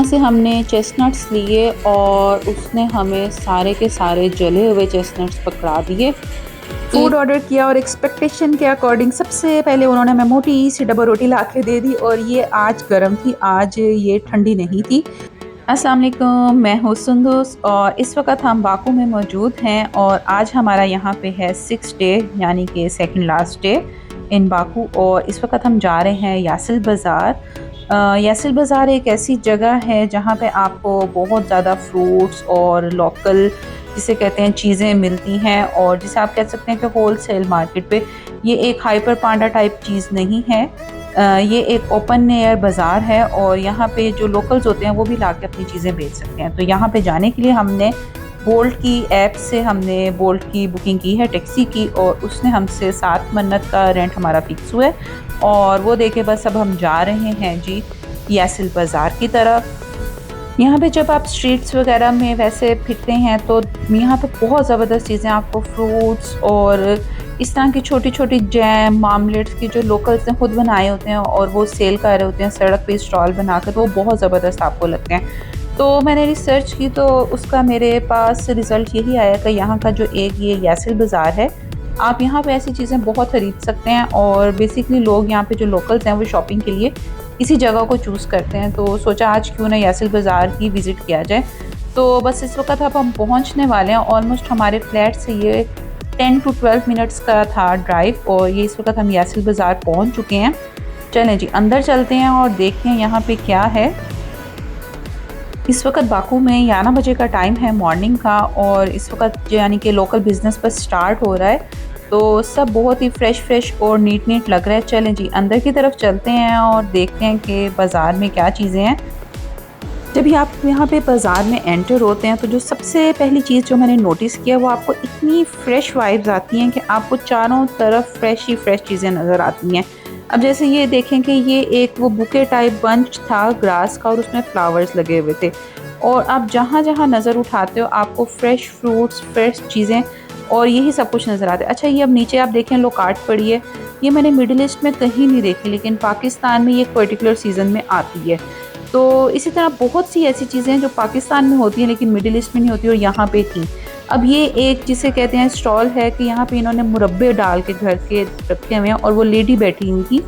से हमने चेस्टनट्स लिए और उसने हमें सारे के सारे जले हुए चेस्टनट्स पकड़ा दिए। फूड ऑर्डर किया और एक्सपेक्टेशन के अकॉर्डिंग सबसे पहले उन्होंने हमें मोटी सी डबल रोटी ला के दे दी और ये आज गर्म थी, आज ये ठंडी नहीं थी। अस्सलाम वालेकुम, मैं हूँ सुंदुस और इस वक्त हम बाकू में मौजूद हैं और आज हमारा यहाँ पे है 6th डे यानी कि second last day in Baku. और इस वक्त हम जा रहे हैं यासिल बाज़ार। यासिल बाज़ार एक ऐसी जगह है जहाँ पे आपको बहुत ज़्यादा फ्रूट्स और लोकल जिसे कहते हैं चीज़ें मिलती हैं और जिसे आप कह सकते हैं कि होल सेल मार्केट पे। ये एक हाइपर पांडा टाइप चीज़ नहीं है, ये एक ओपन एयर बाज़ार है और यहाँ पे जो लोकल्स होते हैं वो भी ला के अपनी चीज़ें बेच सकते हैं। तो यहाँ पे जाने के लिए हमने बोल्ट की ऐप से हमने बोल्ट की बुकिंग की है, टैक्सी की, और उसने हमसे 7 मन्नत का रेंट हमारा फिक्स हुआ है और वो देखे बस अब हम जा रहे हैं जी यासिल बाज़ार की तरफ। यहाँ पे जब आप स्ट्रीट्स वगैरह में वैसे फिरते हैं तो यहाँ पे बहुत ज़बरदस्त चीज़ें आपको फ्रूट्स और इस तरह की छोटी छोटी जैम मामलेट्स की जो लोकल्स ने खुद बनाए होते हैं और वो सेल कर रहे होते हैं सड़क पे स्टॉल बनाकर, तो वो बहुत ज़बरदस्त आपको लगते हैं। तो मैंने रिसर्च की तो उसका मेरे पास रिज़ल्ट यही आया कि यहाँ का जो एक ये यासिल बाज़ार है, आप यहाँ पे ऐसी चीज़ें बहुत ख़रीद सकते हैं और बेसिकली लोग यहाँ पे जो लोकल्स हैं वो शॉपिंग के लिए इसी जगह को चूज़ करते हैं। तो सोचा आज क्यों ना यासिल बाज़ार की विज़िट किया जाए। तो बस इस वक्त अब हम पहुँचने वाले हैं, ऑलमोस्ट हमारे फ्लैट से ये 10 to 12 मिनट्स का था ड्राइव और ये इस वक्त हम यासिल बाज़ार पहुँच चुके हैं। चलें जी अंदर चलते हैं और देखते हैं यहाँ पे क्या है। इस वक्त बाकू में 11 बजे का टाइम है मॉर्निंग का और इस वक्त यानी कि लोकल बिज़नेस बस स्टार्ट हो रहा है, तो सब बहुत ही फ्रेश और नीट लग रहा है। चलें जी अंदर की तरफ चलते हैं और देखते हैं कि बाज़ार में क्या चीज़ें हैं। जब भी आप यहाँ पे बाज़ार में एंटर होते हैं तो जो सबसे पहली चीज़ जो मैंने नोटिस किया वो आपको इतनी फ़्रेश वाइब्स आती हैं कि आपको चारों तरफ फ्रेश चीज़ें नज़र आती हैं। अब जैसे ये देखें कि ये एक वो बुके टाइप बंच था ग्रास का और उसमें फ्लावर्स लगे हुए थे और आप जहाँ नज़र उठाते हो आपको फ्रेश फ्रूट्स फ्रेश चीज़ें और यही सब कुछ नज़र आता है। अच्छा ये अब नीचे आप देखें लोकार्ट पड़ी है, ये मैंने मिडिल ईस्ट में कहीं नहीं देखी लेकिन पाकिस्तान में ये एक पर्टिकुलर सीज़न में आती है। तो इसी तरह बहुत सी ऐसी चीज़ें हैं जो पाकिस्तान में होती हैं लेकिन मिडिल ईस्ट में नहीं होती और यहाँ पे थी। अब ये एक जिसे कहते हैं स्टॉल है कि यहाँ पे इन्होंने मुरब्बे डाल के घर के रखे हुए हैं और वो लेडी बैठी हुई थी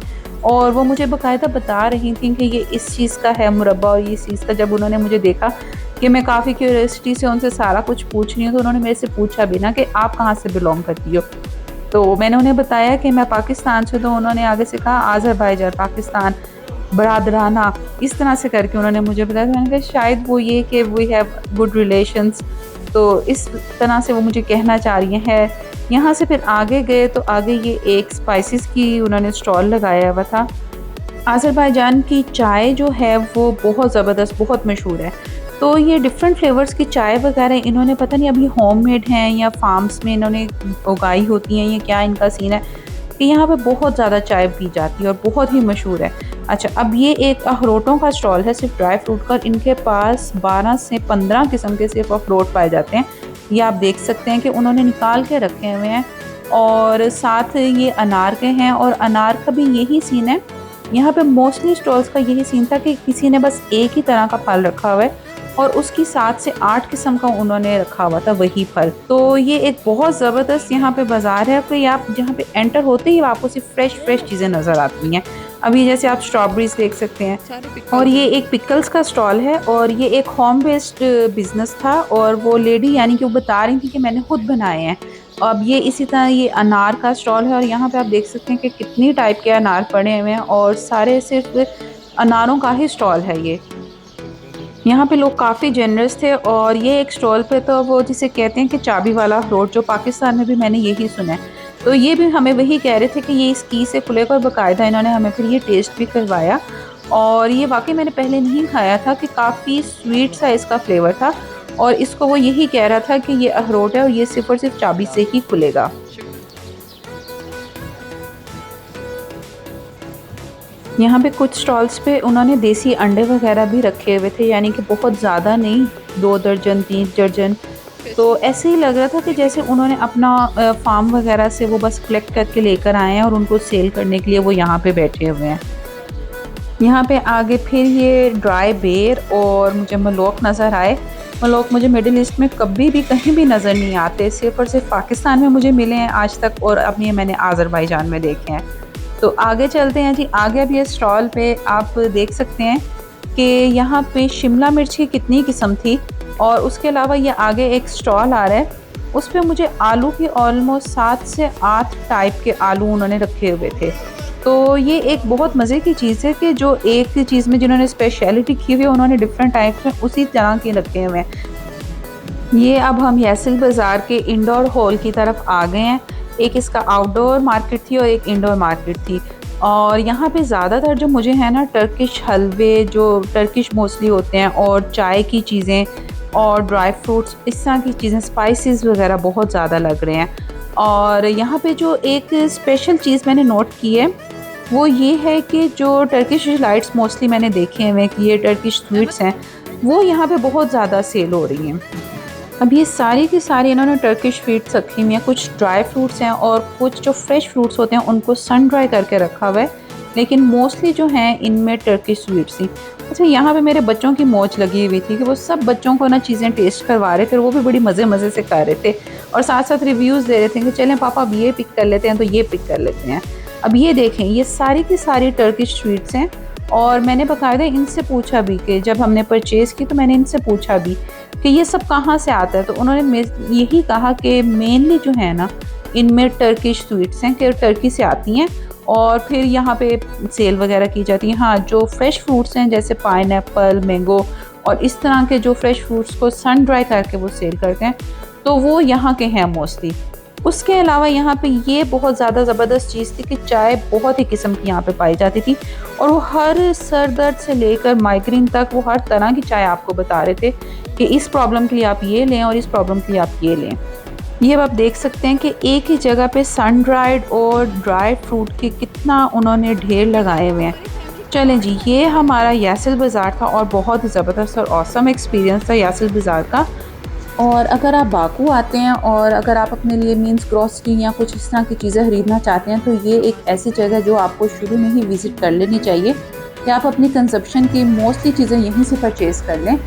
और वो मुझे बाकायदा बता रही थी कि ये इस चीज़ का है मुरब्बा और ये इस चीज़ का। जब उन्होंने मुझे देखा कि मैं काफ़ी क्यूरियोसिटी से उनसे सारा कुछ पूछ रही हूँ तो उन्होंने मेरे से पूछा भी ना कि आप कहाँ से बिलोंग करती हो। तो मैंने उन्हें बताया कि मैं पाकिस्तान से, तो उन्होंने आगे से कहा आज़रबाईजान पाकिस्तान बरादराना इस तरह से करके उन्होंने मुझे बताया। तो मैंने कहा शायद वो ये कि वी हैव गुड रिलेशंस, तो इस तरह से वो मुझे कहना चाह रही हैं। यहाँ से फिर आगे गए तो आगे ये एक स्पाइसेस की उन्होंने स्टॉल लगाया हुआ था। आज़रबाईजान की चाय जो है वो बहुत ज़बरदस्त बहुत मशहूर है, तो ये डिफरेंट फ्लेवर्स की चाय वगैरह इन्होंने पता नहीं अभी होममेड हैं या फार्म्स में इन्होंने उगाई होती हैं, ये क्या इनका सीन है कि यहाँ पे बहुत ज़्यादा चाय पी जाती है और बहुत ही मशहूर है। अच्छा अब ये एक अखरोटों का स्टॉल है सिर्फ ड्राई फ्रूट का, इनके पास 12 से 15 किस्म के सिर्फ अखरोट पाए जाते हैं। ये आप देख सकते हैं कि उन्होंने निकाल के रखे हुए हैं और साथ ये अनार के हैं और अनार का भी यही सीन है। यहाँ पे मोस्टली स्टॉल्स का यही सीन था कि किसी ने बस एक ही तरह का फल रखा हुआ है और उसकी 7 से 8 किस्म का उन्होंने रखा हुआ था वही फल। तो ये एक बहुत ज़बरदस्त यहाँ पे बाज़ार है कि आप जहाँ पे एंटर होते ही आपको सिर्फ फ्रेश चीज़ें नज़र आती हैं। अभी जैसे आप स्ट्रॉबेरीज देख सकते हैं और ये एक पिकल्स का स्टॉल है और ये एक होम बेस्ड बिज़नेस था और वो लेडी यानी कि वो बता रही थी कि मैंने खुद बनाए हैं। अब ये इसी तरह ये अनार का स्टॉल है और यहाँ पे आप देख सकते हैं कि कितनी टाइप के अनार पड़े हुए हैं और सारे सिर्फ अनारों का ही स्टॉल है ये। यहाँ पे लोग काफ़ी जेनरस थे और ये एक स्टॉल पे तो वो जिसे कहते हैं कि चाबी वाला अखरोट, जो पाकिस्तान में भी मैंने यही सुना है, तो ये भी हमें वही कह रहे थे कि ये इस की से खुलेगा और बाकायदा इन्होंने हमें फिर ये टेस्ट भी करवाया और ये वाकई मैंने पहले नहीं खाया था कि काफ़ी स्वीट सा इसका फ्लेवर था और इसको वो यही कह रहा था कि ये अखरोट है और ये सिर्फ और सिर्फ चाबी से ही खुलेगा। यहाँ पे कुछ स्टॉल्स पे उन्होंने देसी अंडे वगैरह भी रखे हुए थे, यानी कि बहुत ज़्यादा नहीं, 2 दर्जन 3 दर्जन। तो ऐसे ही लग रहा था कि जैसे उन्होंने अपना फार्म वगैरह से वो बस कलेक्ट करके लेकर आए हैं और उनको सेल करने के लिए वो यहाँ पे बैठे हुए हैं। यहाँ पे आगे फिर ये ड्राई बेर और मुझे मलोक नज़र आए। मलोक मुझे मिडिल ईस्ट में कभी भी कहीं भी नज़र नहीं आते, सिर्फ़ और सिर्फ पाकिस्तान में मुझे मिले हैं आज तक, और अब ये मैंने आज़रबाईजान में देखे हैं। तो आगे चलते हैं जी। आगे अब ये स्टॉल पे आप देख सकते हैं कि यहाँ पे शिमला मिर्च की कितनी किस्म थी, और उसके अलावा ये आगे एक स्टॉल आ रहा है, उस पे मुझे आलू की ऑलमोस्ट 7 से 8 टाइप के आलू उन्होंने रखे हुए थे। तो ये एक बहुत मज़े की चीज़ है कि जो एक चीज़ में जिन्होंने स्पेशलिटी की हुई है, उन्होंने डिफरेंट टाइप्स में उसी तरह के रखे हुए हैं। ये अब हम यासिल बाज़ार के इंडोर हॉल की तरफ आ गए हैं। एक इसका आउटडोर मार्केट थी और एक इंडोर मार्केट थी, और यहाँ पे ज़्यादातर जो मुझे है ना टर्किश हलवे, जो टर्किश मोस्टली होते हैं, और चाय की चीज़ें और ड्राई फ्रूट्स, इस तरह की चीज़ें, स्पाइसेस वगैरह बहुत ज़्यादा लग रहे हैं। और यहाँ पे जो एक स्पेशल चीज़ मैंने नोट की है वो ये है कि जो टर्किश डिलाइट्स मोस्टली मैंने देखे हैं कि ये टर्किश स्वीट्स हैं, वो यहाँ पे बहुत ज़्यादा सेल हो रही हैं। अब ये सारी की सारी इन्होंने टर्किश स्वीट्स रखी हुई हैं, कुछ ड्राई फ्रूट्स हैं और कुछ जो फ्रेश फ्रूट्स होते हैं उनको सन ड्राई करके रखा हुआ है, लेकिन मोस्टली जो हैं इनमें टर्किश स्वीट्स थी। अच्छा, यहाँ पे मेरे बच्चों की मौज लगी हुई थी कि वो सब बच्चों को ना चीज़ें टेस्ट करवा रहे थे, वो भी बड़ी मज़े मज़े से कर रहे थे, और साथ साथ रिव्यूज़ दे रहे थे कि चलें पापा अब ये पिक कर लेते हैं, तो ये पिक कर लेते हैं। अब ये देखें, ये सारी की सारी टर्किश स्वीट्स हैं, और मैंने बाकायदा इनसे पूछा भी कि जब हमने परचेज़ की तो मैंने इनसे पूछा भी कि ये सब कहाँ से आता है, तो उन्होंने यही कहा कि मेनली जो है ना इनमें टर्किश स्वीट्स हैं कि टर्की से आती हैं, और फिर यहाँ पे सेल वगैरह की जाती है। हाँ, जो फ्रेश फ्रूट्स हैं जैसे पाइनएप्पल, मैंगो और इस तरह के जो फ्रेश फ्रूट्स को सन ड्राई करके वो सेल करते हैं, तो वो यहाँ के हैं मोस्टली। उसके अलावा यहाँ पे ये बहुत ज़्यादा ज़बरदस्त चीज़ थी कि चाय बहुत ही किस्म की यहाँ पे पाई जाती थी, और वो हर सर दर्द से लेकर माइग्रेन तक वो हर तरह की चाय आपको बता रहे थे कि इस प्रॉब्लम के लिए आप ये लें और इस प्रॉब्लम के लिए आप ये लें। ये अब आप देख सकते हैं कि एक ही जगह पे सन ड्राइड और ड्राइड फ्रूट के कितना उन्होंने ढेर लगाए हुए हैं। चलें जी, ये हमारा यासिल बाज़ार था, और बहुत ही ज़बरदस्त और ऑसम एक्सपीरियंस था यासिल बाज़ार का। और अगर आप बाकू आते हैं और अगर आप अपने लिए मीन्स ग्रॉसरी या कुछ इस तरह की चीज़ें ख़रीदना चाहते हैं, तो ये एक ऐसी जगह जो आपको शुरू में ही विज़िट कर लेनी चाहिए कि आप अपनी कंजप्शन की मोस्टली चीज़ें यहीं से परचेज़ कर लें।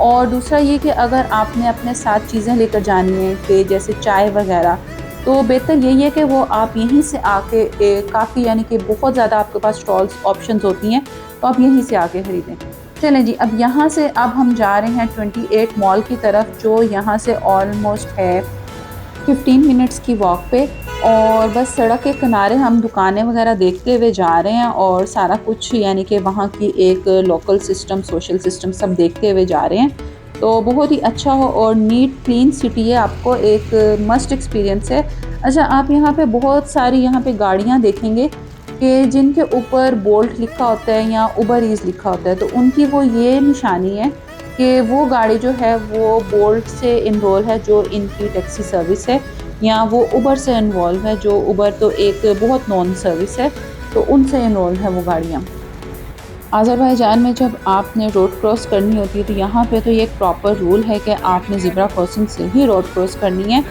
और दूसरा ये कि अगर आपने अपने साथ चीज़ें लेकर जानी है कि जैसे चाय वगैरह, तो बेहतर यही है कि वो आप यहीं से आके काफ़ी, यानी कि बहुत ज़्यादा आपके पास स्टॉल्स ऑप्शंस होती हैं, तो आप यहीं से आके ख़रीदें। चलें जी, अब यहाँ से अब हम जा रहे हैं 28 मॉल की तरफ, जो यहाँ से ऑलमोस्ट है 15 मिनट्स की वॉक पे, और बस सड़क के किनारे हम दुकानें वगैरह देखते हुए जा रहे हैं, और सारा कुछ यानी कि वहाँ की एक लोकल सिस्टम, सोशल सिस्टम सब देखते हुए जा रहे हैं। तो बहुत ही अच्छा हो और नीट क्लीन सिटी है, आपको एक मस्ट एक्सपीरियंस है। अच्छा, आप यहाँ पे बहुत सारी यहाँ पे गाड़ियाँ देखेंगे कि जिनके ऊपर बोल्ट लिखा होता है या उबर ईज़ लिखा होता है, तो उनकी वो ये निशानी है कि वो गाड़ी जो है वो बोल्ट से इनरोल है, जो इनकी टैक्सी सर्विस है, या वो उबर से इन्वॉल्व है, जो उबर तो एक बहुत नॉन सर्विस है, तो उनसे इनरोल है वो गाड़ियाँ। आज़रबाईजान में जब आपने रोड क्रॉस करनी होती है, तो यहाँ पे तो ये एक प्रॉपर रूल है कि आपने ज़ेब्रा क्रॉसिंग से ही रोड क्रॉस करनी है,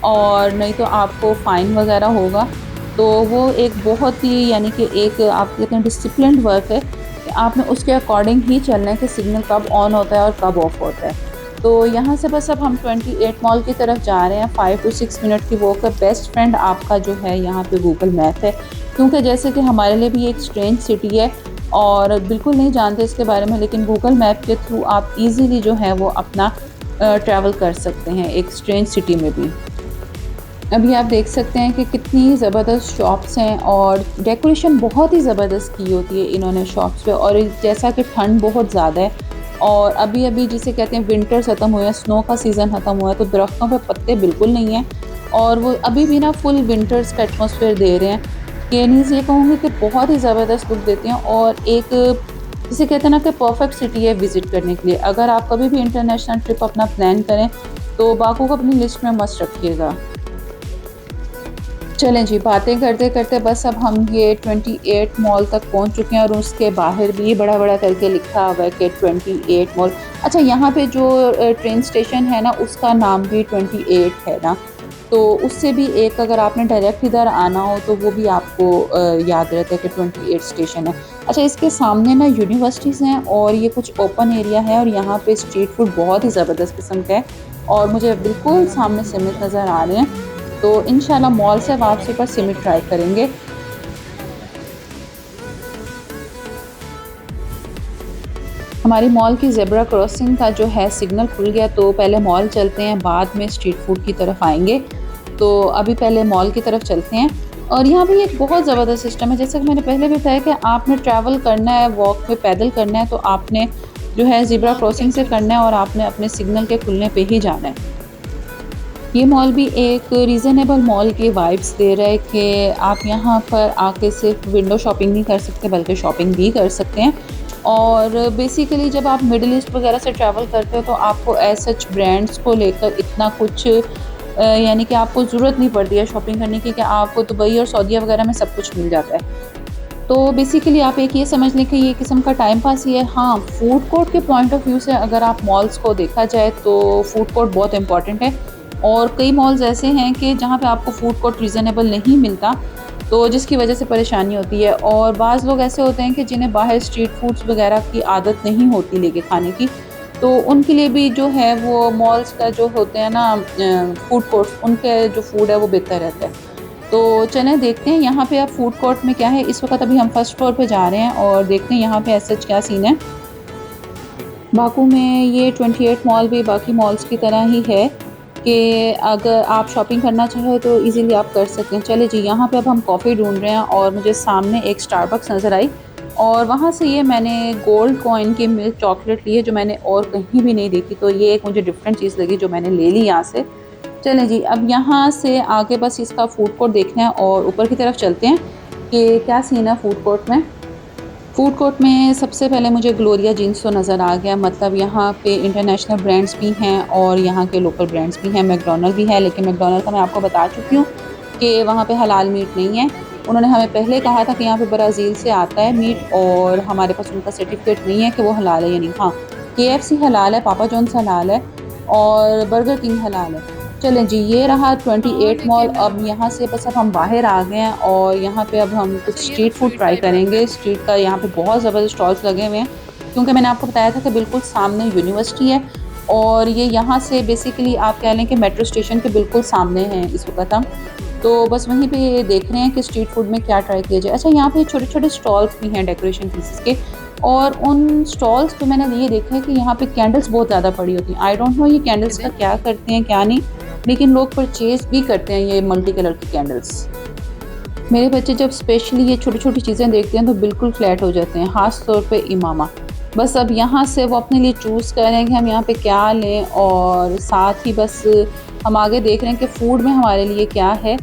और नहीं तो आपको फ़ाइन वगैरह होगा। तो वो एक बहुत ही, यानी कि एक आप कहते हैं डिसिप्लिन्ड वर्क है कि आपने उसके अकॉर्डिंग ही चलना है कि सिग्नल कब ऑन होता है और कब ऑफ होता है। तो यहाँ से बस अब हम 28 मॉल की तरफ जा रहे हैं। 5 to 6 मिनट की वॉक है। बेस्ट फ्रेंड आपका जो है यहाँ पे गूगल मैप है, क्योंकि जैसे कि हमारे लिए भी एक स्ट्रेंज सिटी है और बिल्कुल नहीं जानते इसके बारे में, लेकिन गूगल मैप के थ्रू आप इजीली जो है वो अपना ट्रैवल कर सकते हैं एक स्ट्रेंज सिटी में भी। अभी आप देख सकते हैं कि कितनी ज़बरदस्त शॉप्स हैं, और डेकोरेशन बहुत ही ज़बरदस्त की होती है इन्होंने शॉप्स पे। और जैसा कि ठंड बहुत ज़्यादा है, और अभी अभी जिसे कहते हैं विंटर्स ख़त्म हुआ है, स्नो का सीज़न ख़त्म हुआ है, तो दरख्तों पे पत्ते बिल्कुल नहीं हैं, और वो अभी भी ना फुल विंटर्स का एटमॉस्फेयर दे रहे हैं। केनीज़ ये कहूँगी कि बहुत ही ज़बरदस्त लुक देते हैं, और एक जिसे कहते हैं ना कि परफेक्ट सिटी है विज़िट करने के लिए। अगर आप कभी भी इंटरनेशनल ट्रिप अपना प्लान करें, तो बाकू को अपनी लिस्ट में मस्ट रखिएगा। चलें जी, बातें करते करते बस अब हम ये 28 मॉल तक पहुंच चुके हैं, और उसके बाहर भी बड़ा बड़ा करके लिखा हुआ है कि 28 मॉल। अच्छा, यहाँ पे जो ट्रेन स्टेशन है ना, उसका नाम भी 28 है ना, तो उससे भी एक अगर आपने डायरेक्ट इधर आना हो तो वो भी आपको याद रहता है कि 28 स्टेशन है। अच्छा, इसके सामने ना यूनिवर्सिटीज़ हैं और ये कुछ ओपन एरिया है और यहाँ पे स्ट्रीट फूड बहुत ही ज़बरदस्त किस्म का है और मुझे बिल्कुल सामने सिमित नज़र आ रहे हैं। तो इंशाल्लाह मॉल से वापसी पर सिमित ट्राई करेंगे। हमारी मॉल की ज़ेब्रा क्रॉसिंग का जो है सिग्नल खुल गया, तो पहले मॉल चलते हैं, बाद में स्ट्रीट फूड की तरफ आएँगे। तो अभी पहले मॉल की तरफ चलते हैं और यहाँ भी एक बहुत ज़बरदस्त सिस्टम है। जैसे कि मैंने पहले भी बताया कि आपने ट्रैवल करना है, वॉक पे पैदल करना है, तो आपने जो है ज़ेब्रा क्रॉसिंग से करना है और आपने अपने सिग्नल के खुलने पे ही जाना है। ये मॉल भी एक रीज़नेबल मॉल की वाइब्स दे रहा है कि आप यहाँ पर आके सिर्फ विंडो शॉपिंग नहीं कर सकते बल्कि शॉपिंग भी कर सकते हैं। और बेसिकली जब आप मिडल ईस्ट वगैरह से ट्रैवल करते हो तो आपको एज सच ब्रांड्स को लेकर इतना कुछ यानी कि आपको ज़रूरत नहीं पड़ती है शॉपिंग करने की कि आपको दुबई और सऊदीया वगैरह में सब कुछ मिल जाता है। तो बेसिकली आप एक ये समझ लें कि ये किस्म का टाइम पास ही है। हाँ, फूड कोर्ट के पॉइंट ऑफ व्यू से अगर आप मॉल्स को देखा जाए तो फूड कोर्ट बहुत इंपॉर्टेंट है और कई मॉल्स ऐसे हैं कि जहाँ पे आपको फूड कोर्ट रीज़नेबल नहीं मिलता, तो जिसकी वजह से परेशानी होती है। और बाज़ लोग ऐसे होते हैं कि जिन्हें बाहर स्ट्रीट फूड्स वगैरह की आदत नहीं होती लेके खाने की, तो उनके लिए भी जो है वो मॉल्स का जो होते हैं ना फूड कोर्ट्स, उनके जो फूड है वो बेहतर रहता है। तो चलें देखते हैं यहाँ पे अब फूड कोर्ट में क्या है। इस वक्त अभी हम फर्स्ट फ्लोर पे जा रहे हैं और देखते हैं यहाँ पे ऐसा क्या सीन है। बाकू में ये 28 मॉल भी बाकी मॉल्स की तरह ही है कि अगर आप शॉपिंग करना चाहें तो इजीली आप कर सकते हैं। चले जी, यहाँ पे अब हम कॉफ़ी ढूंढ रहे हैं और मुझे सामने एक स्टारबक्स नज़र आई और वहाँ से ये मैंने गोल्ड कॉइन की मिल्क चॉकलेट ली है जो मैंने और कहीं भी नहीं देखी, तो ये एक मुझे डिफरेंट चीज़ लगी जो मैंने ले ली यहाँ से। चलें जी, अब यहाँ से आगे बस इसका फूड कोर्ट देखना है और ऊपर की तरफ चलते हैं कि क्या सीन है फूड कोर्ट में। फूड कोर्ट में सबसे पहले मुझे ग्लोरिया जीन्स तो नज़र आ गया, मतलब यहाँ पे इंटरनेशनल ब्रांड्स भी हैं और यहाँ के लोकल ब्रांड्स भी हैं। मैकडॉनल्ड भी है, लेकिन मैकडॉनल्ड का मैं आपको बता चुकी हूँ कि वहाँ पे हलाल मीट नहीं है। उन्होंने हमें पहले कहा था कि यहाँ पे ब्राज़ील से आता है मीट और हमारे पास उनका सर्टिफिकेट नहीं है कि वो हलाल है या नहीं। हाँ, KFC हलाल है, पापा जॉन्स हलाल है और बर्गर किंग हलाल है। चलें जी, ये रहा 28 मॉल। अब यहाँ से बस अब हम बाहर आ गए हैं और यहाँ पे अब हम कुछ स्ट्रीट फूड ट्राई करेंगे। स्ट्रीट का यहाँ पे बहुत ज़बरदस्त स्टॉल्स लगे हुए हैं क्योंकि मैंने आपको बताया था कि बिल्कुल सामने यूनिवर्सिटी है और ये यहाँ से बेसिकली आप कह लें कि मेट्रो स्टेशन के बिल्कुल सामने हैं इस वक्त हम। तो बस वहीं पे देख रहे हैं कि स्ट्रीट फूड में क्या ट्राई किया जाए। अच्छा, यहाँ पे छोटे छोटे स्टॉल्स भी हैं डेकोरेशन पीसेस के और उन स्टॉल्स पे मैंने ये देखा है कि यहाँ पे कैंडल्स बहुत ज़्यादा पड़ी होती हैं। आई डोंट नो ये कैंडल्स का क्या करते हैं क्या नहीं, लेकिन लोग परचेज भी करते हैं ये मल्टी कलर की कैंडल्स। मेरे बच्चे जब स्पेशली ये छोटी छोटी चीज़ें देखते हैं तो बिल्कुल फ्लैट हो जाते हैं, ख़ास तौर पे इमामा। बस अब यहाँ से वो अपने लिए चूज़ कर रहे हैं कि हम यहाँ पे क्या लें और साथ ही बस हम आगे देख रहे हैं कि फ़ूड में हमारे लिए क्या है।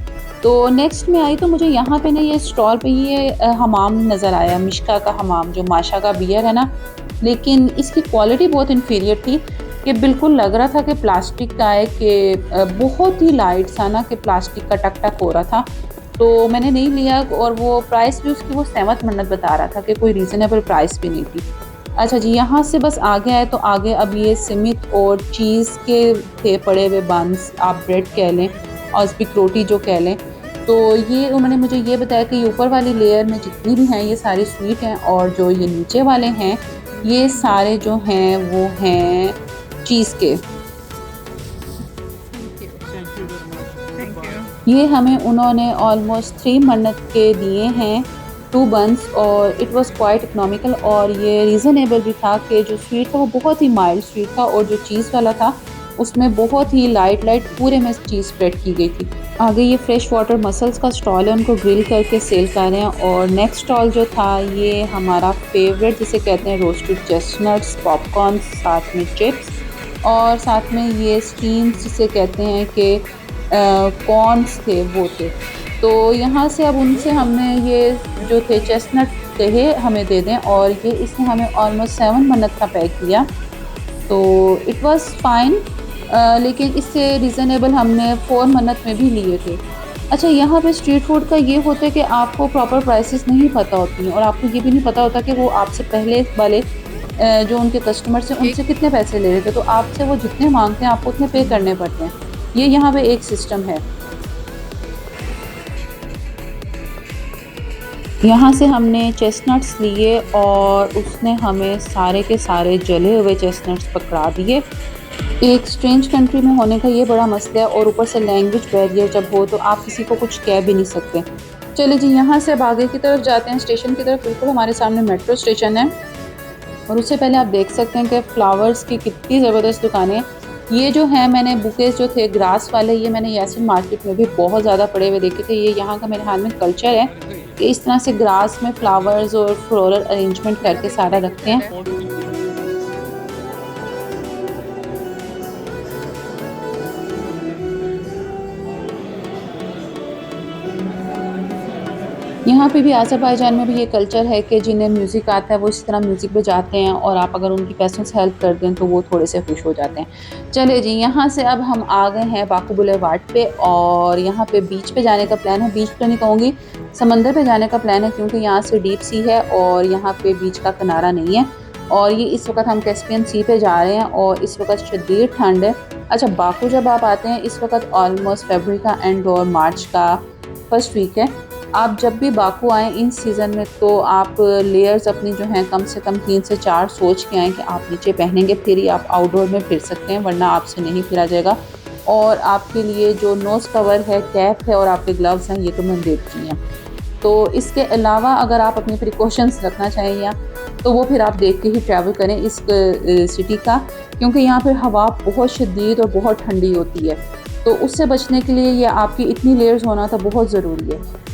तो नेक्स्ट में आई तो मुझे यहाँ पे ना ये स्टॉल पे ये हमाम नज़र आया, मिश्का का हमाम जो माशा का बियर है ना, लेकिन इसकी क्वालिटी बहुत इन्फीरियर थी कि बिल्कुल लग रहा था कि प्लास्टिक का है, कि बहुत ही लाइट सा ना कि प्लास्टिक का टक टक हो रहा था। तो मैंने नहीं लिया और वो प्राइस भी उसकी वो 7 मन्नत बता रहा था कि कोई रीज़नेबल प्राइस भी नहीं थी। अच्छा जी, यहाँ से बस आगे आए तो आगे अब ये सिमित और चीज़ के थे पड़े हुए बंस, आप ब्रेड कह लें और स्पिक रोटी जो कह लें। तो ये उन्होंने मुझे ये बताया कि ऊपर वाली लेयर में जितनी भी हैं ये सारी स्वीट हैं और जो ये नीचे वाले हैं ये सारे जो हैं वो हैं चीज़ के। ये हमें उन्होंने ऑलमोस्ट 3 मन्नत के दिए हैं 2 बंस और इट वाज क्वाइट इकोनॉमिकल और ये रीज़नेबल भी था कि जो स्वीट था वो बहुत ही माइल्ड स्वीट था और जो चीज़ वाला था उसमें बहुत ही लाइट पूरे में चीज़ स्प्रेड की गई थी। आगे ये फ्रेश वाटर मसल्स का स्टॉल है, उनको ग्रिल करके सेल कर रहे हैं। और नेक्स्ट स्टॉल जो था ये हमारा फेवरेट जिसे कहते हैं रोस्टेड चेस्टनट्स, पॉपकॉर्न, साथ में चिप्स और साथ में ये स्टीम्स जिसे कहते हैं कि कॉर्न्स थे वो थे। तो यहाँ से अब उनसे हमने ये जो थे चेस्टनट कहे हमें दे दें और ये इसने हमें ऑलमोस्ट 7 मन्नत का पैक दिया। तो इट वाज फाइन, लेकिन इससे रीज़नेबल हमने 4 मन्नत में भी लिए थे। अच्छा, यहाँ पे स्ट्रीट फूड का ये होता है कि आपको प्रॉपर प्राइसेस नहीं पता होती हैं और आपको ये भी नहीं पता होता कि वो आपसे पहले वाले जो उनके कस्टमर्स हैं उनसे कितने पैसे ले रहे थे, तो आपसे वो जितने मांगते हैं आपको उतने पे करने पड़ते हैं। ये यहाँ पे एक सिस्टम है। यहाँ से हमने चेस्टनट्स लिए और उसने हमें सारे के सारे जले हुए चेस्टनट्स पकड़ा दिए। एक स्ट्रेंज कंट्री में होने का ये बड़ा मसला है और ऊपर से लैंग्वेज बैरियर जब हो तो आप किसी को कुछ कह भी नहीं सकते। चलिए जी, यहाँ से अब आगे की तरफ जाते हैं, स्टेशन की तरफ। बिल्कुल हमारे सामने मेट्रो स्टेशन है और उससे पहले आप देख सकते हैं कि फ्लावर्स की कितनी ज़बरदस्त दुकानें। ये जो है, मैंने बुकेज जो थे ग्रास वाले, ये मैंने यासिन मार्केट में भी बहुत ज़्यादा पड़े हुए देखे थे। ये यहाँ का मेरे हाल में कल्चर है कि इस तरह से ग्रास में फ्लावर्स और फ्लोरल अरेंजमेंट करके सारा रखते हैं। यहाँ पे भी अज़रबैजान में भी ये कल्चर है कि जिन्हें म्यूज़िक आता है वो इस तरह म्यूज़िक बजाते हैं और आप अगर उनकी पैसों से हेल्प कर दें तो वो थोड़े से खुश हो जाते हैं। चलिए जी, यहाँ से अब हम आ गए हैं बाकू बुलेवार्ड पे और यहाँ पे बीच पे जाने का प्लान है। बीच तो नहीं कहूँगी, समंदर पे जाने का प्लान है क्योंकि यहाँ से डीप सी है और यहाँ पे बीच का किनारा नहीं है। और ये इस वक्त हम कैस्पियन सी पे जा रहे हैं और इस वक्त शदीद ठंड है। अच्छा, बाकू जब आप आते हैं इस वक्त ऑलमोस्ट फरवरी का एंड और मार्च का फर्स्ट वीक है। आप जब भी बाकू आएँ इन सीज़न में तो आप लेयर्स अपनी जो हैं कम से कम 3 से 4 सोच के आएँ कि आप नीचे पहनेंगे, फिर ही आप आउटडोर में फिर सकते हैं, वरना आपसे नहीं फिरा जाएगा। और आपके लिए जो नोज़ कवर है, कैप है और आपके ग्लव्स हैं, ये तो मैंडेटरी हैं। तो इसके अलावा अगर आप अपने प्रिकॉशंस रखना चाहें या तो वो फिर आप देख के ही ट्रैवल करें इस सिटी का, क्योंकि यहाँ पे हवा बहुत शदीद और बहुत ठंडी होती है। तो उससे बचने के लिए ये आपकी इतनी लेयर्स होना तो बहुत ज़रूरी है।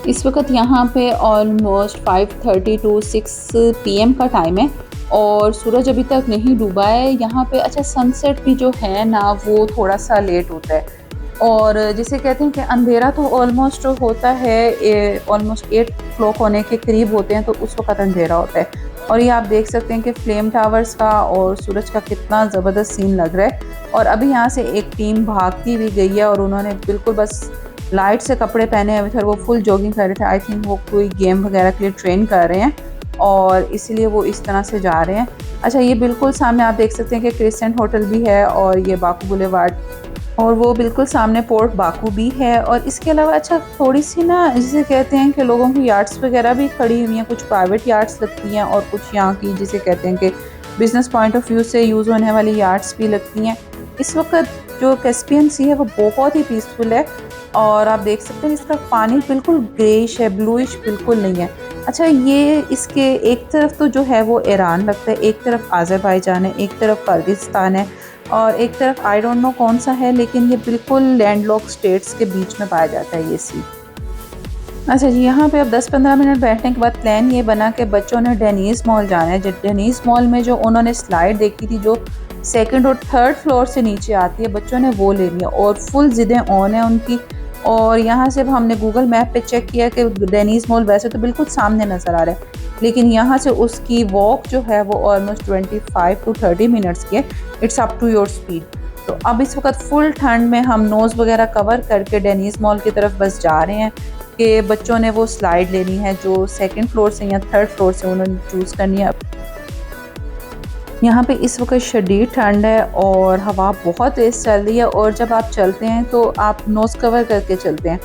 इस वक्त यहाँ पे ऑलमोस्ट 5:30 टू 6 PM का टाइम है और सूरज अभी तक नहीं डूबा है यहाँ पे। अच्छा, सनसेट भी जो है ना वो थोड़ा सा लेट होता है और जिसे कहते हैं कि अंधेरा तो ऑलमोस्ट होता है, ऑलमोस्ट 8 o'clock होने के करीब होते हैं तो उस वक्त अंधेरा होता है। और ये आप देख सकते हैं कि फ्लेम टावर्स का और सूरज का कितना ज़बरदस्त सीन लग रहा है। और अभी यहाँ से एक टीम भागती हुई गई है और उन्होंने बिल्कुल बस लाइट से कपड़े पहने हुए थे, वो फुल जॉगिंग कर रहे थे। आई थिंक वो कोई गेम वगैरह के लिए ट्रेन कर रहे हैं और इसलिए वो इस तरह से जा रहे हैं। अच्छा, ये बिल्कुल सामने आप देख सकते हैं कि क्रिसेंट होटल भी है और ये बाकू बुलेवार्ड और वो बिल्कुल सामने पोर्ट बाकू भी है। और इसके अलावा अच्छा, थोड़ी सी ना जिसे कहते हैं कि लोगों की यार्ड्स वगैरह भी खड़ी हुई हैं, कुछ प्राइवेट यार्ड्स लगती हैं और कुछ यहाँ की जिसे कहते हैं कि बिज़नेस पॉइंट ऑफ व्यू से यूज़ होने वाली यार्ड्स भी लगती हैं। इस वक्त जो कैस्पियन सी है वो बहुत ही पीसफुल है और आप देख सकते हैं इसका पानी बिल्कुल ग्रेइश है, ब्लूइश बिल्कुल नहीं है। अच्छा, ये इसके एक तरफ तो जो है वो ईरान लगता है, एक तरफ अज़रबैजान है, एक तरफ किर्गिस्तान है और एक तरफ आई डोंट नो कौन सा है, लेकिन ये बिल्कुल लैंडलॉक स्टेट्स के बीच में पाया जाता है ये सी। अच्छा जी, यहाँ पे अब 10-15 मिनट बैठने के बाद प्लान ये बना कि बच्चों ने डेनीज़ मॉल जाना है। डेनीज़ मॉल में जो उन्होंने स्लाइड देखी थी जो 2nd और 3rd फ्लोर से नीचे आती है, बच्चों ने वो लेनी है और फुल ज़िदें ऑन है उनकी। और यहाँ से हमने गूगल मैप पे चेक किया कि डेनीज़ मॉल वैसे तो बिल्कुल सामने नज़र आ रहा है, लेकिन यहाँ से उसकी वॉक जो है वो ऑलमोस्ट 25 to 30 मिनट्स की है। It's up to your speed. तो अब इस वक्त फुल ठंड में हम नोज़ वगैरह कवर करके डेनीज़ मॉल की तरफ बस जा रहे हैं कि बच्चों ने वो स्लाइड लेनी है जो 2nd फ्लोर से या 3rd फ्लोर से उन्होंने चूज़ करनी है। यहाँ पे इस वक्त शदीद ठंड है और हवा बहुत तेज़ चल रही है और जब आप चलते हैं तो आप नोज़ कवर करके चलते हैं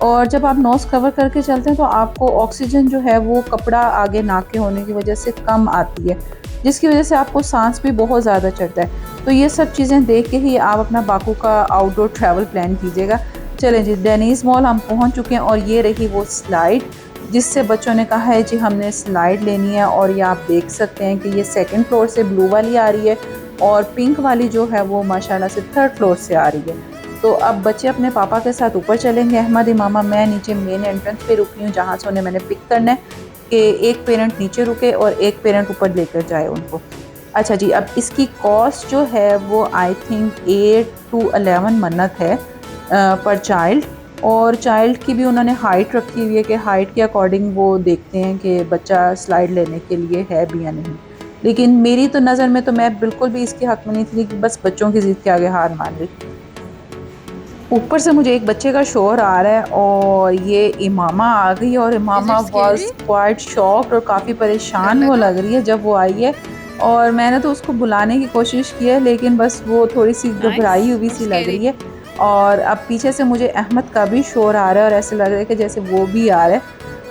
और जब आप नोज़ कवर करके चलते हैं तो आपको ऑक्सीजन जो है वो कपड़ा आगे नाक के होने की वजह से कम आती है, जिसकी वजह से आपको सांस भी बहुत ज़्यादा चढ़ता है। तो ये सब चीज़ें देख के ही आप अपना बाकू का आउटडोर ट्रैवल प्लान कीजिएगा। चलें जी, डेनीज़ मॉल हम पहुँच चुके हैं और ये रही वो स्लाइड जिससे बच्चों ने कहा है जी हमने स्लाइड लेनी है। और ये आप देख सकते हैं कि ये 2nd फ्लोर से ब्लू वाली आ रही है और पिंक वाली जो है वो माशाल्लाह से 3rd फ्लोर से आ रही है। तो अब बच्चे अपने पापा के साथ ऊपर चलेंगे, अहमद इमामा, मैं नीचे मेन एंट्रेंस पे रुकी हूँ जहाँ से उन्हें मैंने पिक करना है कि एक पेरेंट नीचे रुके और एक पेरेंट ऊपर लेकर जाए उनको। अच्छा जी, अब इसकी कॉस्ट जो है वो आई थिंक 8 to 11 मन्नत है पर चाइल्ड। और चाइल्ड की भी उन्होंने हाइट रखी हुई है कि हाइट के अकॉर्डिंग वो देखते हैं कि बच्चा स्लाइड लेने के लिए है भी या नहीं। लेकिन मेरी तो नज़र में तो मैं बिल्कुल भी इसके हक़ में नहीं थी कि बस बच्चों की ज़िद के आगे हार मान ली। ऊपर से मुझे एक बच्चे का शोर आ रहा है और ये इमामा आ गई और इमामा वाज क्वाइट शॉक्ड और काफ़ी परेशान वो लग रही है जब वो आई है। और मैंने तो उसको बुलाने की कोशिश की है लेकिन बस वो थोड़ी सी घबराई हुई सी लग रही है। और अब पीछे से मुझे अहमद का भी शोर आ रहा है और ऐसे लग रहा है कि जैसे वो भी आ रहा है।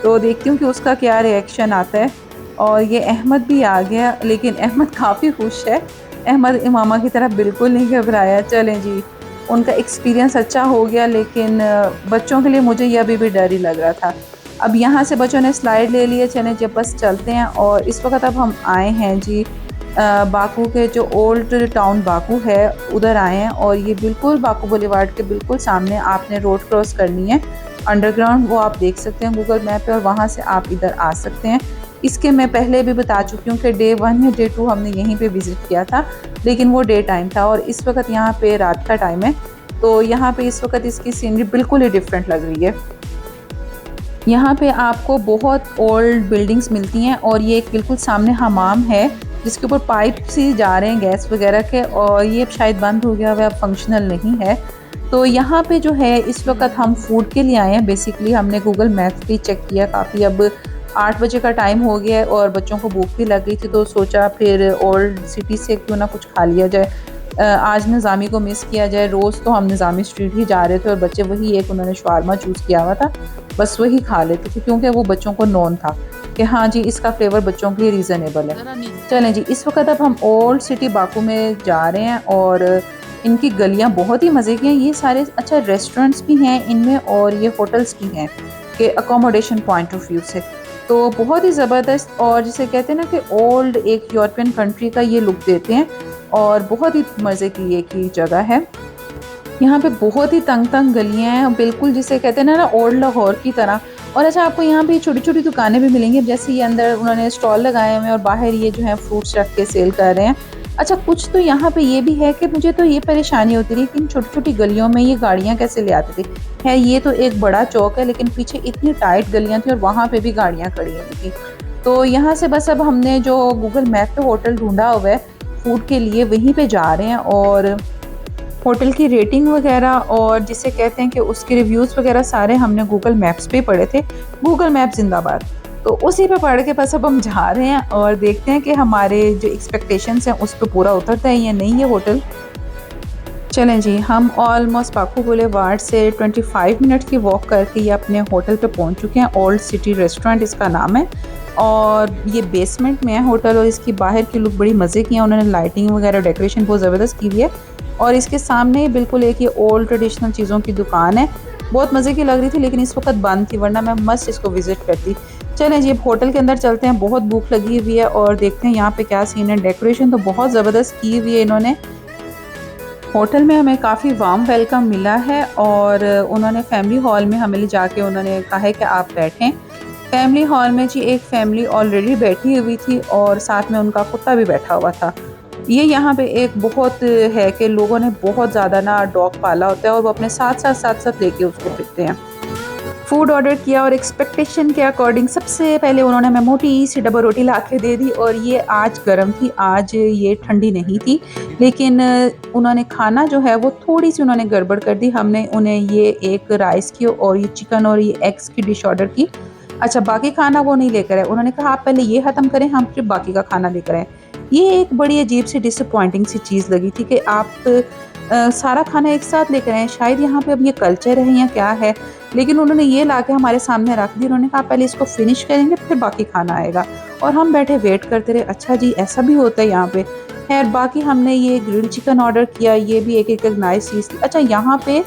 तो देखती हूँ कि उसका क्या रिएक्शन आता है। और ये अहमद भी आ गया, लेकिन अहमद काफ़ी खुश है। अहमद इमामा की तरह बिल्कुल नहीं घबराया। चलें जी, उनका एक्सपीरियंस अच्छा हो गया, लेकिन बच्चों के लिए मुझे ये अभी भी डर ही लग रहा था। अब यहाँ से बच्चों ने स्लाइड ले लिए, चलें जब बस चलते हैं। और इस वक्त अब हम आए हैं जी बाकू के जो ओल्ड टाउन बाकू है उधर आए हैं। और ये बिल्कुल बाकू बुलेवार्ड के बिल्कुल सामने आपने रोड क्रॉस करनी है अंडरग्राउंड, वो आप देख सकते हैं गूगल मैप पे, और वहाँ से आप इधर आ सकते हैं। इसके मैं पहले भी बता चुकी हूँ कि डे 1 या डे 2 हमने यहीं पे विज़िट किया था, लेकिन वो डे टाइम था और इस वक्त यहाँ पे रात का टाइम है। तो यहाँ पे इस वक्त इसकी सीनरी बिल्कुल ही डिफरेंट लग रही है। यहाँ पे आपको बहुत ओल्ड बिल्डिंग्स मिलती हैं और ये एक बिल्कुल सामने हमाम है जिसके ऊपर पाइप सी जा रहे हैं गैस वगैरह के, और ये शायद बंद हो गया हुआ, अब फंक्शनल नहीं है। तो यहाँ पे जो है इस वक्त हम फूड के लिए आए हैं। बेसिकली हमने गूगल मैप्स भी चेक किया काफ़ी, अब 8 बजे का टाइम हो गया है और बच्चों को भूख भी लग गई थी, तो सोचा फिर ओल्ड सिटी से क्यों ना कुछ खा लिया जाए। आज निज़ामी को मिस किया जाए। रोज़ तो हम निज़ामी स्ट्रीट ही जा रहे थे और बच्चे वही एक उन्होंने शवारमा चूज़ किया हुआ था, बस वही खा लेते थे क्योंकि वो बच्चों को नोन था कि हाँ जी इसका फ्लेवर बच्चों के लिए रीज़नेबल है। चलें जी, इस वक्त अब हम ओल्ड सिटी बाकू में जा रहे हैं और इनकी गलियाँ बहुत ही मज़े की हैं। ये सारे अच्छा रेस्टोरेंट्स भी हैं इनमें और ये होटल्स भी हैं कि अकोमोडेशन पॉइंट ऑफ व्यू से तो बहुत ही ज़बरदस्त, और जिसे कहते हैं ना कि ओल्ड एक यूरोपियन कंट्री का ये लुक देते हैं और बहुत ही मज़े की एक ही जगह है। यहाँ पे बहुत ही तंग तंग गलियाँ हैं, बिल्कुल जिसे कहते हैं ना ओल्ड लाहौर की तरह। और अच्छा आपको यहाँ पे छोटी छोटी दुकानें भी मिलेंगी, जैसे ये अंदर उन्होंने स्टॉल लगाए हुए हैं और बाहर ये जो है फ्रूट्स रख के सेल कर रहे हैं। अच्छा कुछ तो यहाँ पे ये भी है कि मुझे तो ये परेशानी होती रही कि इन छोटी छोटी गलियों में ये गाड़ियाँ कैसे ले आती थी। है ये तो एक बड़ा चौक है, लेकिन पीछे इतनी टाइट गलियाँ थी और वहाँ पे भी गाड़ियाँ खड़ी हुई थी। तो यहाँ से बस अब हमने जो गूगल मैप पे होटल ढूंढा हुआ है फूड के लिए वहीं पे जा रहे हैं, और होटल की रेटिंग वगैरह और जिसे कहते हैं कि उसके रिव्यूज़ वगैरह सारे हमने गूगल मैप्स पे पढ़े थे। गूगल मैप जिंदाबाद। तो उसी पे पढ़ के बस अब हम जा रहे हैं और देखते हैं कि हमारे जो एक्सपेक्टेशंस हैं उस पर पूरा उतरता है या नहीं ये होटल। चलें जी, हम ऑलमोस्ट बाकू बुलेवार्ड से 25 मिनट की वॉक करके ये अपने होटल पे पहुंच चुके हैं। ओल्ड सिटी रेस्टोरेंट इसका नाम है और ये बेसमेंट में है होटल, और इसकी बाहर की लुक बड़ी मज़े की है। उन्होंने लाइटिंग वगैरह डेकोरेशन बहुत ज़बरदस्त की हुई है और इसके सामने बिल्कुल एक ये ओल्ड ट्रेडिशनल चीज़ों की दुकान है। बहुत मज़े की लग रही थी, लेकिन इस वक्त बंद थी, वरना मैं मस्त इसको विज़िट करती। चलें जी, अब होटल के अंदर चलते हैं। बहुत भूख लगी हुई है और देखते हैं यहाँ पे क्या सीन है। डेकोरेशन तो बहुत ज़बरदस्त की हुई है इन्होंने। होटल में हमें काफ़ी वार्म वेलकम मिला है और उन्होंने फैमिली हॉल में हमें ले जाके उन्होंने कहा है कि आप बैठें। फैमिली हॉल में जी एक फैमिली ऑलरेडी बैठी हुई थी और साथ में उनका कुत्ता भी बैठा हुआ था। ये यहाँ पे एक बहुत है कि लोगों ने बहुत ज़्यादा ना डॉग पाला होता है और वो अपने साथ लेके उसको फिरते हैं। फूड ऑर्डर किया और एक्सपेक्टेशन के अकॉर्डिंग सबसे पहले उन्होंने हमें मोटी सी डबल रोटी ला के दे दी, और ये आज गर्म थी, आज ये ठंडी नहीं थी। लेकिन उन्होंने खाना जो है वो थोड़ी सी उन्होंने गड़बड़ कर दी। हमने उन्हें ये एक राइस की और ये चिकन और ये एग्स की डिश ऑर्डर की। अच्छा बाकी खाना वो नहीं लेकर आए, उन्होंने कहा आप पहले ये ख़त्म करें, हम फिर बाकी का खाना लेकर आए। ये एक बड़ी अजीब सी डिसअपॉइंटिंग सी चीज़ लगी थी कि आप सारा खाना एक साथ लेकर आए। शायद यहाँ पे अब ये कल्चर है या क्या है, लेकिन उन्होंने ये ला के हमारे सामने रख दी। उन्होंने कहा पहले इसको फिनिश करेंगे फिर बाकी खाना आएगा, और हम बैठे वेट करते रहे। अच्छा जी ऐसा भी होता है यहाँ पे। खैर बाकी हमने ये ग्रिल्ड चिकन ऑर्डर किया, ये भी एक नाइस चीज़ थी। अच्छा यहाँ पे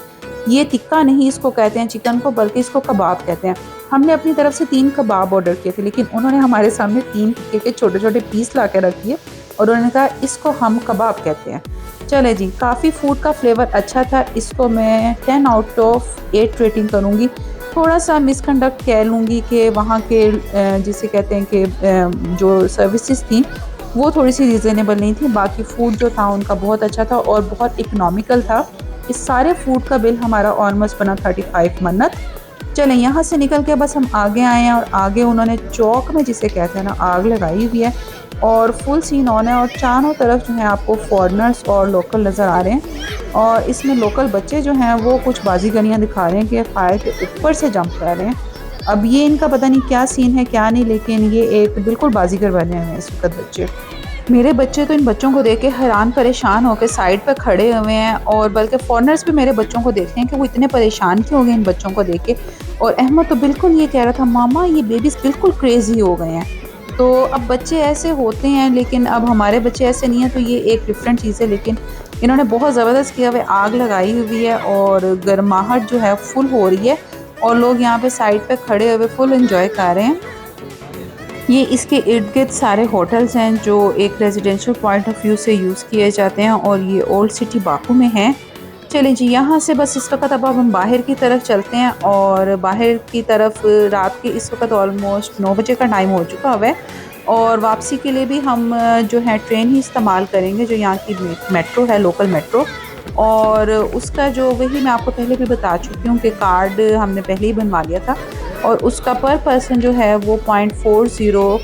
ये टिक्का नहीं इसको कहते हैं चिकन को, बल्कि इसको कबाब कहते हैं। हमने अपनी तरफ से 3 कबाब ऑर्डर किए थे, लेकिन उन्होंने हमारे सामने 3 टिक्के के छोटे छोटे पीस ला के रख दिए और उन्होंने कहा इसको हम कबाब कहते हैं। चले जी, काफ़ी फूड का फ्लेवर अच्छा था। इसको मैं 10 आउट ऑफ 8 रेटिंग करूँगी। थोड़ा सा मिसकंडक्ट कह लूँगी कि वहाँ के जिसे कहते हैं कि जो सर्विसेज थी वो थोड़ी सी रीज़नेबल नहीं थी। बाकी फूड जो था उनका बहुत अच्छा था और बहुत इकनॉमिकल था। इस सारे फूड का बिल हमारा ऑलमोस्ट बना 35 मन्नत। चलें यहाँ से निकल के बस हम आगे आए हैं, और आगे उन्होंने चौक में जिसे कहते हैं ना आग लगाई हुई है और फुल सीन ऑन है, और चारों तरफ जो है आपको फॉरेनर्स और लोकल नज़र आ रहे हैं। और इसमें लोकल बच्चे जो हैं वो कुछ बाजीगरियाँ दिखा रहे हैं कि फायर के ऊपर से जंप कर रहे हैं। अब ये इनका पता नहीं क्या सीन है क्या नहीं, लेकिन ये एक बिल्कुल बाजीगर बने हुए हैं इस वक्त बच्चे। मेरे बच्चे तो इन बच्चों को देख के हैरान परेशान होकर साइड पर खड़े हुए हैं, और बल्कि फॉरेनर्स भी मेरे बच्चों को देख रहे हैं कि वो इतने परेशान क्यों हो गए इन बच्चों को देख के। और अहमद तो बिल्कुल ये कह रहा था मामा ये बेबीज़ बिल्कुल क्रेज़ी हो गए हैं। तो अब बच्चे ऐसे होते हैं, लेकिन अब हमारे बच्चे ऐसे नहीं हैं, तो ये एक डिफरेंट चीज़ है। लेकिन इन्होंने बहुत ज़बरदस्त किया हुआ है, आग लगाई हुई है और गर्माहट जो है फुल हो रही है और लोग यहाँ पे साइड पे खड़े हुए फुल एंजॉय कर रहे हैं। ये इसके इर्द-गिर्द सारे होटल्स हैं जो एक रेजिडेंशियल पॉइंट ऑफ व्यू से यूज़ किए जाते हैं और ये ओल्ड सिटी बाकू में है। चलें जी, यहाँ से बस इस वक़्त अब हम बाहर की तरफ चलते हैं और बाहर की तरफ रात के इस वक़्त ऑलमोस्ट 9 बजे का टाइम हो चुका हुआ है और वापसी के लिए भी हम जो है ट्रेन ही इस्तेमाल करेंगे, जो यहाँ की मेट्रो है, लोकल मेट्रो। और उसका जो वही मैं आपको पहले भी बता चुकी हूँ कि कार्ड हमने पहले ही बनवा लिया था और उसका पर पर्सन जो है वो 0.40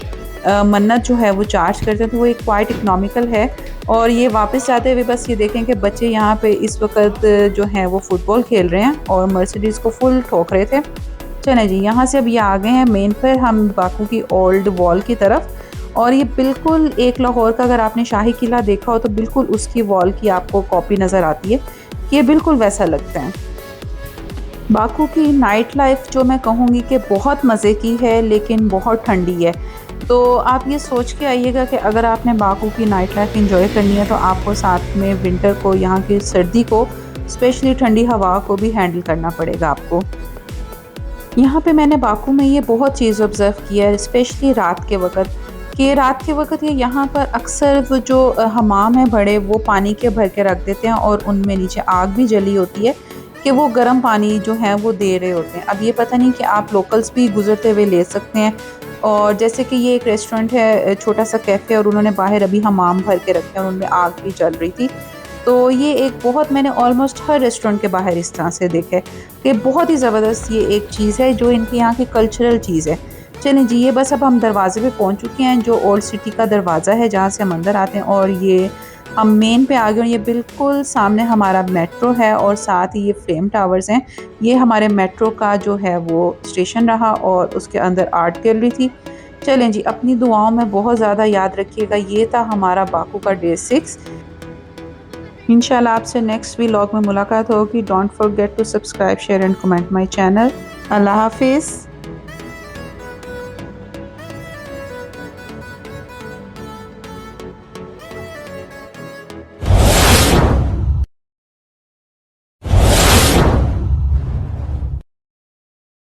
मन्नत जो है वो चार्ज करते हैं, तो वो एक क्वाइट इकनॉमिकल है। और ये वापस जाते हुए बस ये देखें कि बच्चे यहाँ पे इस वक्त जो है वो फुटबॉल खेल रहे हैं और मर्सिडीज़ को फुल ठोक रहे थे। चलें जी, यहाँ से अब ये आ गए हैं मेन पर, हम बाकू की ओल्ड वॉल की तरफ। और ये बिल्कुल एक लाहौर का, अगर आपने शाही किला देखा हो तो बिल्कुल उसकी वॉल की आपको कॉपी नज़र आती है कि ये बिल्कुल वैसा लगता है। बाकू की नाइट लाइफ जो मैं कहूँगी कि बहुत मज़े की है, लेकिन बहुत ठंडी है। तो आप ये सोच के आइएगा कि अगर आपने बाकू की नाइट लाइफ एंजॉय करनी है तो आपको साथ में विंटर को, यहाँ की सर्दी को, स्पेशली ठंडी हवा को भी हैंडल करना पड़ेगा आपको। यहाँ पे मैंने बाकू में ये बहुत चीज़ ऑब्ज़र्व किया है, स्पेशली रात के वक़्त, कि रात के वक़्त ये यहाँ पर अक्सर वो जो हमाम है बड़े, वो पानी के भर के रख देते हैं और उनमें नीचे आग भी जली होती है कि वो गर्म पानी जो है वो दे रहे होते हैं। अब ये पता नहीं कि आप लोकल्स भी गुज़रते हुए ले सकते हैं। और जैसे कि ये एक रेस्टोरेंट है, छोटा सा कैफ़े, और उन्होंने बाहर अभी हमाम भर के रखे हैं और उनमें आग भी जल रही थी। तो ये एक बहुत, मैंने ऑलमोस्ट हर रेस्टोरेंट के बाहर इस तरह से देखा है कि बहुत ही ज़बरदस्त ये एक चीज़ है जो इनके यहाँ की कल्चरल चीज़ है। चलें जी, ये बस अब हम दरवाज़े पे पहुँच चुके हैं, जो ओल्ड सिटी का दरवाज़ा है जहाँ से हम अंदर आते हैं, और ये हम मेन पे आ गए और ये बिल्कुल सामने हमारा मेट्रो है और साथ ही ये फ्लेम टावर्स हैं। ये हमारे मेट्रो का जो है वो स्टेशन रहा और उसके अंदर आर्ट गैलरी थी। चलें जी, अपनी दुआओं में बहुत ज़्यादा याद रखिएगा। ये था हमारा बाकू का डे 6। इंशाल्लाह आपसे नेक्स्ट व्लॉग में मुलाकात होगी। Don't forget to subscribe, share and comment my channel. अल्लाह हाफिज़।